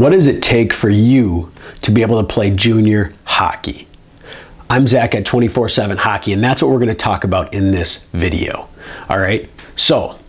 What does it take for you to be able to play junior hockey? I'm Zach at 24/7 Hockey, and that's what we're going to talk about in this video. All right, so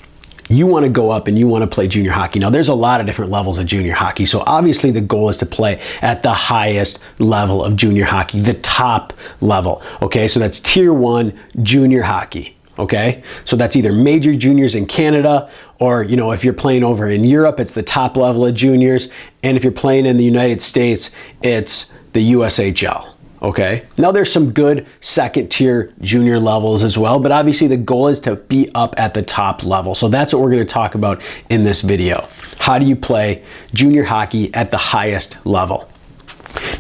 you want to go up and you want to play junior hockey. Now, there's a lot of different levels of junior hockey, so obviously the goal is to play at the highest level of junior hockey, the top level. Okay, so that's Tier 1 junior hockey. Okay, so that's either major juniors in Canada, or if you're playing over in Europe, it's the top level of juniors, and if you're playing in the United States, it's the USHL. Okay, now there's some good second tier junior levels as well, but obviously the goal is to be up at the top level. So that's what we're going to talk about in this video. How do you play junior hockey at the highest level?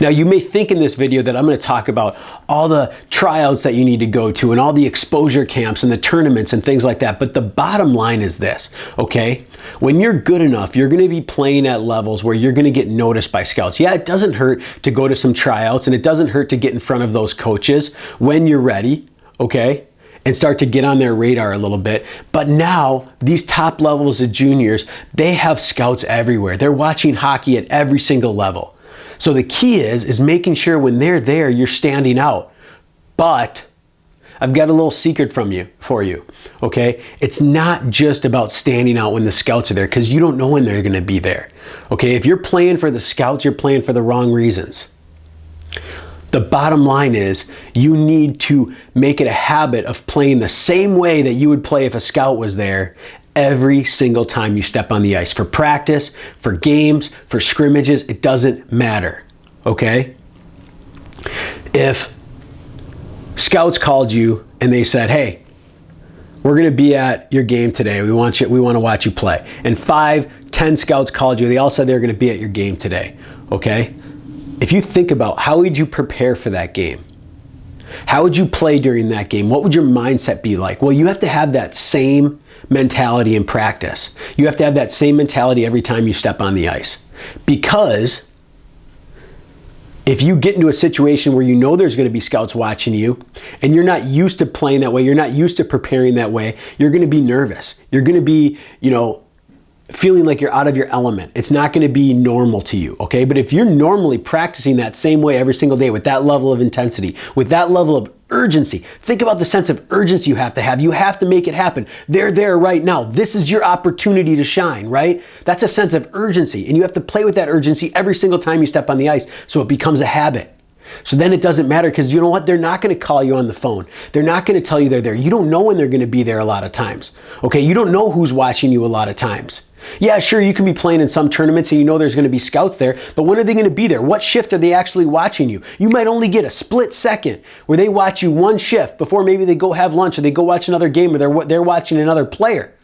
Now, you may think in this video that I'm going to talk about all the tryouts that you need to go to and all the exposure camps and the tournaments and things like that. But the bottom line is this, okay? When you're good enough, you're going to be playing at levels where you're going to get noticed by scouts. Yeah, it doesn't hurt to go to some tryouts, and it doesn't hurt to get in front of those coaches when you're ready, okay? And start to get on their radar a little bit. But now, these top levels of juniors, they have scouts everywhere. They're watching hockey at every single level. So the key is making sure when they're there, you're standing out. But I've got a little secret for you, okay? It's not just about standing out when the scouts are there, because you don't know when they're going to be there, okay? If you're playing for the scouts, you're playing for the wrong reasons. The bottom line is you need to make it a habit of playing the same way that you would play if a scout was there every single time you step on the ice. For practice, for games, for scrimmages, it doesn't matter, okay? If scouts called you and they said, hey, we're gonna be at your game today, we want to watch you play, and 5-10 scouts called you, they all said they were gonna be at your game today, okay? If you think about how would you prepare for that game? How would you play during that game? What would your mindset be like? Well, you have to have that same mentality in practice. You have to have that same mentality every time you step on the ice. Because if you get into a situation where you know there's going to be scouts watching you and you're not used to playing that way, you're not used to preparing that way, you're going to be nervous. You're going to be, feeling like you're out of your element. It's not going to be normal to you, okay? But if you're normally practicing that same way every single day with that level of intensity, with that level of urgency, think about the sense of urgency you have to have. You have to make it happen. They're there right now. This is your opportunity to shine, right? That's a sense of urgency, and you have to play with that urgency every single time you step on the ice so it becomes a habit. So then it doesn't matter, because you know what? They're not going to call you on the phone. They're not going to tell you they're there. You don't know when they're going to be there a lot of times, okay? You don't know who's watching you a lot of times. Yeah, sure, you can be playing in some tournaments and you know there's going to be scouts there, but when are they going to be there? What shift are they actually watching you? You might only get a split second where they watch you one shift before maybe they go have lunch or they go watch another game, or they're watching another player,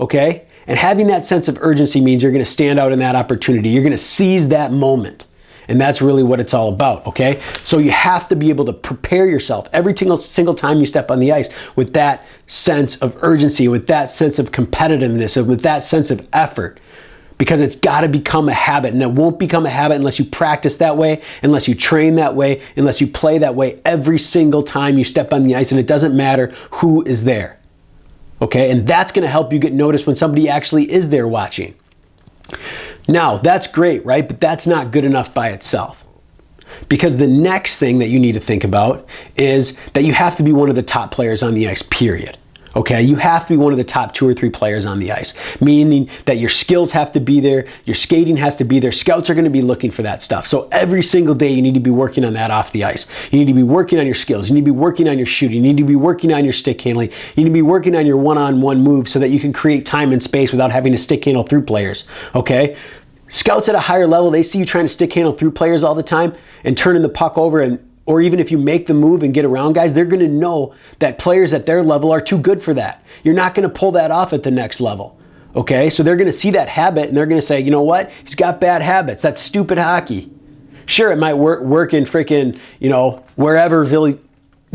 okay? And having that sense of urgency means you're going to stand out in that opportunity. You're going to seize that moment. And that's really what it's all about, okay? So you have to be able to prepare yourself every single time you step on the ice with that sense of urgency, with that sense of competitiveness, and with that sense of effort, because it's got to become a habit, and it won't become a habit unless you practice that way, unless you train that way, unless you play that way every single time you step on the ice, and it doesn't matter who is there, okay? And that's going to help you get noticed when somebody actually is there watching. Now, that's great, right? But that's not good enough by itself. Because the next thing that you need to think about is that you have to be one of the top players on the ice, period. Okay? You have to be one of the top 2 or 3 players on the ice, meaning that your skills have to be there, your skating has to be there. Scouts are going to be looking for that stuff. So every single day you need to be working on that off the ice. You need to be working on your skills. You need to be working on your shooting. You need to be working on your stick handling. You need to be working on your one-on-one moves so that you can create time and space without having to stick handle through players. Okay? Scouts at a higher level, they see you trying to stick handle through players all the time and turning the puck over, or even if you make the move and get around guys, they're going to know that players at their level are too good for that. You're not going to pull that off at the next level, okay? So they're going to see that habit and they're going to say, you know what? He's got bad habits. That's stupid hockey. Sure, it might work in freaking, wherever really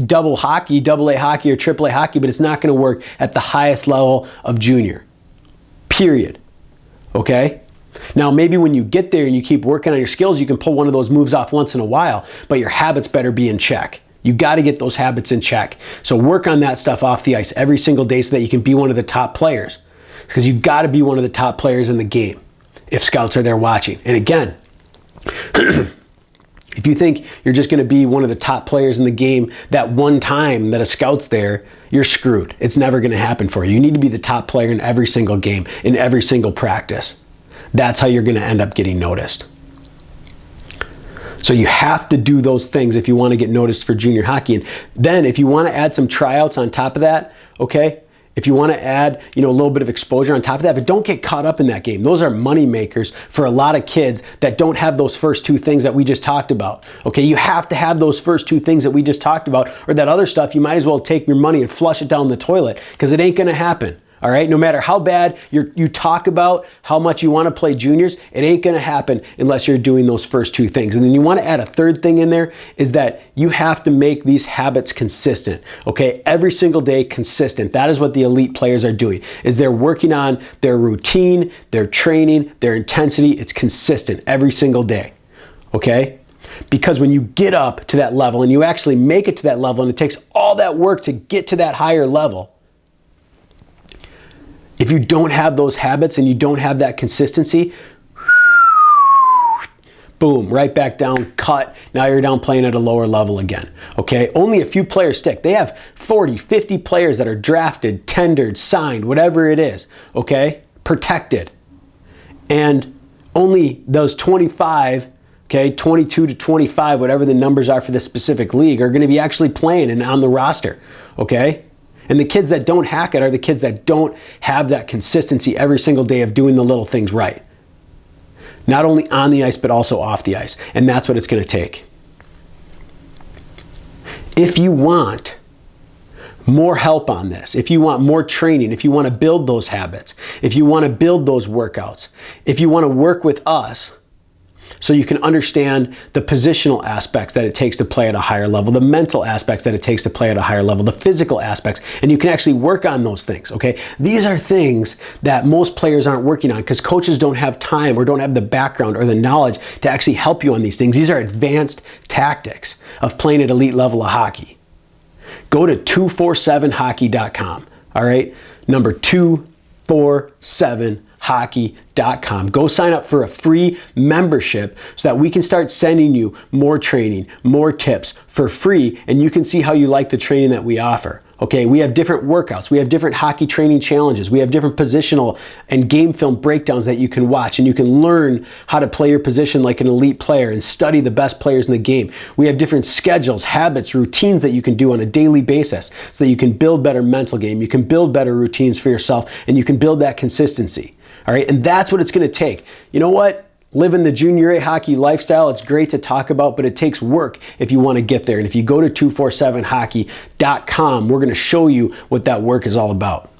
double A hockey or triple A hockey, but it's not going to work at the highest level of junior, period, okay? Now, maybe when you get there and you keep working on your skills, you can pull one of those moves off once in a while, but your habits better be in check. You got to get those habits in check. So work on that stuff off the ice every single day so that you can be one of the top players. Because you got to be one of the top players in the game if scouts are there watching. And again, If you think you're just going to be one of the top players in the game that one time that a scout's there, you're screwed. It's never going to happen for you. You need to be the top player in every single game, in every single practice. That's how you're going to end up getting noticed. So you have to do those things if you want to get noticed for junior hockey. And then if you want to add some tryouts on top of that, okay, if you want to add, a little bit of exposure on top of that, but don't get caught up in that game. Those are money makers for a lot of kids that don't have those first two things that we just talked about. Okay, you have to have those first two things that we just talked about, or that other stuff, you might as well take your money and flush it down the toilet, because it ain't going to happen. All right, no matter how bad you talk about how much you want to play juniors, it ain't going to happen unless you're doing those first two things. And then you want to add a third thing in there, is that you have to make these habits consistent. Okay, every single day consistent. That is what the elite players are doing, is they're working on their routine, their training, their intensity. It's consistent every single day. Okay? Because when you get up to that level and you actually make it to that level, and it takes all that work to get to that higher level, if you don't have those habits and you don't have that consistency, boom, right back down, cut. Now you're down playing at a lower level again. Okay, only a few players stick. They have 40, 50 players that are drafted, tendered, signed, whatever it is, okay, protected. And only those 25, okay, 22 to 25, whatever the numbers are for the specific league, are going to be actually playing and on the roster, okay? And the kids that don't hack it are the kids that don't have that consistency every single day of doing the little things right. Not only on the ice, but also off the ice. And that's what it's going to take. If you want more help on this, if you want more training, if you want to build those habits, if you want to build those workouts, if you want to work with us, so you can understand the positional aspects that it takes to play at a higher level, the mental aspects that it takes to play at a higher level, the physical aspects, and you can actually work on those things, okay? These are things that most players aren't working on because coaches don't have time or don't have the background or the knowledge to actually help you on these things. These are advanced tactics of playing at elite level of hockey. Go to 247hockey.com, all right? Number 247hockey.com. Go sign up for a free membership so that we can start sending you more training, more tips for free, and you can see how you like the training that we offer. Okay, we have different workouts, we have different hockey training challenges, we have different positional and game film breakdowns that you can watch, and you can learn how to play your position like an elite player and study the best players in the game. We have different schedules, habits, routines that you can do on a daily basis so that you can build better mental game, you can build better routines for yourself, and you can build that consistency. All right, and that's what it's going to take. You know what? Living the junior A hockey lifestyle, it's great to talk about, but it takes work if you want to get there. And if you go to 247hockey.com, we're going to show you what that work is all about.